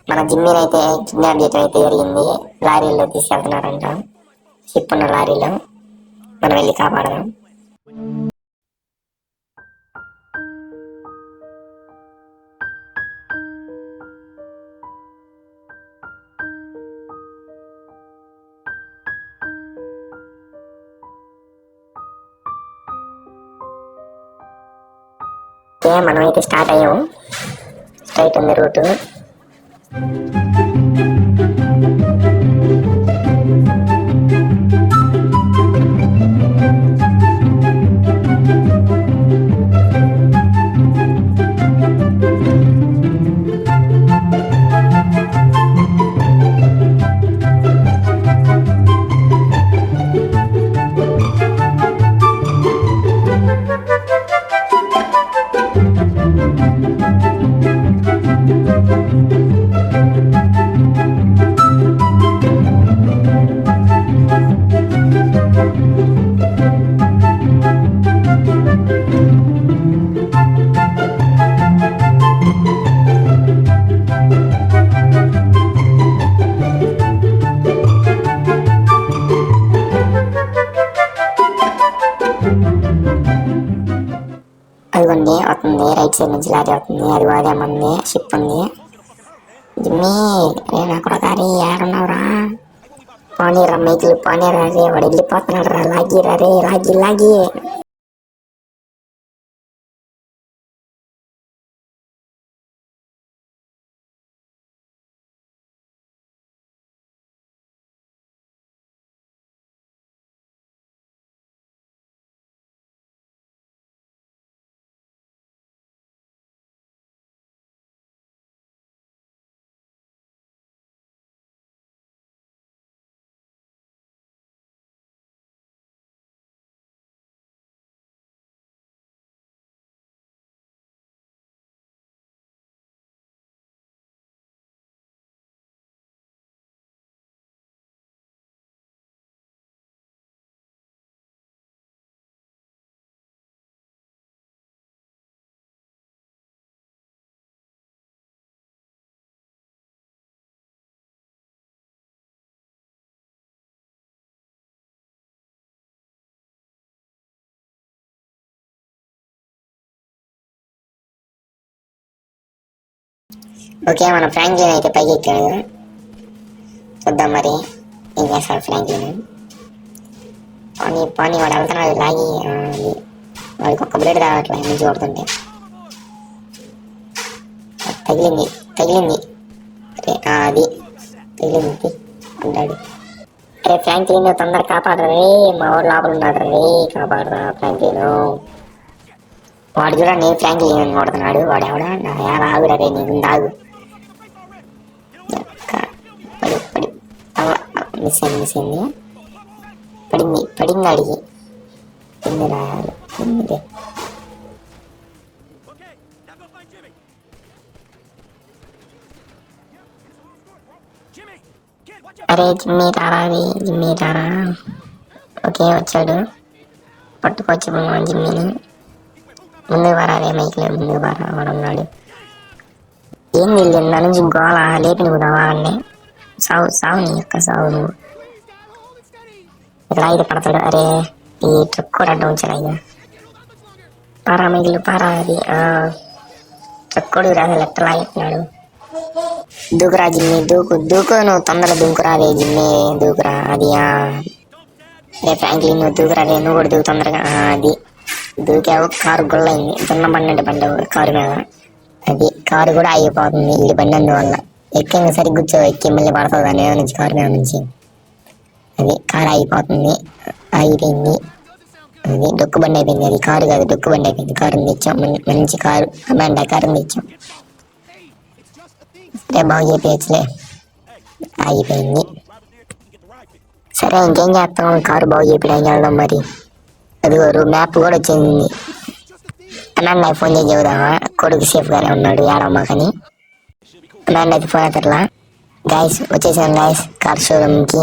మన జిమ్మీని అయితే కిడ్నాప్ చేయడం అయితే జరిగింది. లారీలో తీసుకెళ్తున్నారంట, షిప్ ఉన్న లారీలో. మనం వెళ్ళి కాపాడదాం. మనమైతే స్టార్ట్ అయ్యాము. స్ట్రైట్ ఉంది రూటు. అదిగోండి అవుతుంది, రైట్ సైడ్ నుంచి లారీ అవుతుంది. అది వాదేమంది, షిప్ ఉంది. జిమ్మీ రే నా కొడకారి ఏడున్నావురా? పోనీరా మైకిల్, పోనీరా రే, వాడు వెళ్ళిపోతున్నాడు రా, లాగిరా రే, లాగి. ఓకే, మన ఫ్రాంక్లిన్ అయితే పైకి ఎక్కాడు. చూద్దాం మరి ఏం చేస్తాడు ఫ్రాంక్లిన్. పానీ వాడు వెళ్తున్నాడు లాగి. వాడికి ఒక్క బ్లేడ్ తాగట్లే నుంచి కొడుతుంటే. తగిలింది అది తగిలింది అంటాడు. అరే ఫ్రాంక్లిన్ తొందర కాపాడరే, మా వాడు లోపల ఉన్నాడు రే, కాపాడరా ఫ్రాంక్లిన్. వాడు చూడండి ఫ్రాంక్లిన్ కొడుతున్నాడు. వాడు ఎవడా నా ఎలా ఆగురా రే, నీకు ఆగు. మిస్ అయింది. పడింది అడిగి రాయాలి. అరే జిమ్మీ రారా. ఓకే వచ్చాడు, పట్టుకొచ్చి జిమ్మీని. ముందుకు పరారే మైకిల్, ముందుకు పరా, వాడు ఉన్నాడు. ఏం తెలియదు నా నుంచి గోళ లేపి నువ్వు రావాలనే. సావు నీ యొక్క సావు నువ్వు. ఇక్కడ అయితే పడతాడు. అరే ఈ ట్రక్ కూడా అడ్డం వచ్చాడు. అయ్యా పారా మైకిల్ పారా. అది ట్రక్ కూడా రాదు, లెక్క లాగుతున్నాడు. దూకురా జిమ్మి, దూకు నువ్వు తొందరగా దూకురా రే జిమ్మి, దూకురా. అది రే ఫ్రాంక్లిన్ నువ్వు దూకురా రే, నువ్వు కూడా దూకు తొందరగా. అది దూకావు, కారు గుళ్ళయింది. దున్న బండి పడ్డావు కారు మీద. అది కారు కూడా ఆగిపోతుంది ఇది బండి అందువల్ల. ఎక్కింది సరిగ్గా కూర్చో, ఎక్కి మళ్ళీ పడుతుంది అని నుంచి కారు మీద నుంచి. అది కారు ఆగిపోతుంది, ఆగిపోయింది. అది డొక్కు బండి అయిపోయింది. అది కారు కాదు, డొక్కు బండి అయిపోయింది. కారుని తెచ్చాం, మంచి కారు, అమ్మాయి కారుని తెచ్చాం. సరే బాగు చేయించలే, ఆగిపోయింది. సరే ఇంకేం చేస్తాం, కారు బాగు చేయించడానికి వెళ్దాం మరి. అదిగో మ్యాప్ కూడా వచ్చింది. అన్నాడు నాకు ఫోన్ చేసి చెబుదామా, కొడుకు సేఫ్గానే ఉన్నాడు ఏడమ్మా కానీ. అన్నాడు అయితే ఫోన్ అతట్లా. గాయస్ వచ్చేసాను గాయస్ కార్ షోరూమ్కి.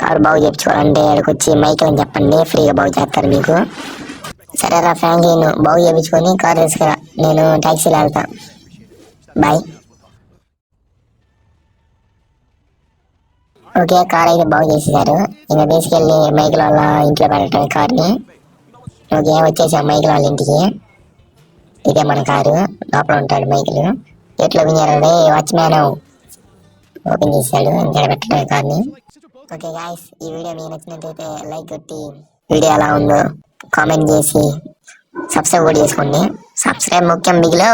కారు బాగు చేయించుకోవాలంటే అక్కడికి వచ్చి మైకిల్ అని చెప్పండి, ఫ్రీగా బాగు చేస్తారు మీకు. సరేరా ఫ్రాంక్లిన్ బాగు చేయించుకొని కారు తీసుకురా, నేను ట్యాక్సీలో వెళ్తా. బాయ్. ఓకే, కార్ అయితే బాగు చేసేసారు. ఇంకా తీసుకెళ్ళి మైకిల్ వాళ్ళ ఇంట్లో పెట్టడం కార్ని. ఓకే, వచ్చేసాం మైకిల్ వాళ్ళ ఇంటికి. ఇదే మన కారు, లోపల ఉంటాడు మైకిల్. ఎట్లా వినియారంటే వాచ్మ్యాన్ ఓపెన్ చేశాడు, ఇంకా పెట్టడం కార్ని. ఓకే గాయస్, ఈ వీడియో మీకు నచ్చినట్లయితే లైక్ కొట్టి వీడియో ఎలా ఉందో కామెంట్ చేసి సబ్స్క్రైబ్ కూడా చేసుకోండి. సబ్స్క్రైబ్ ముఖ్యం బిగిలో.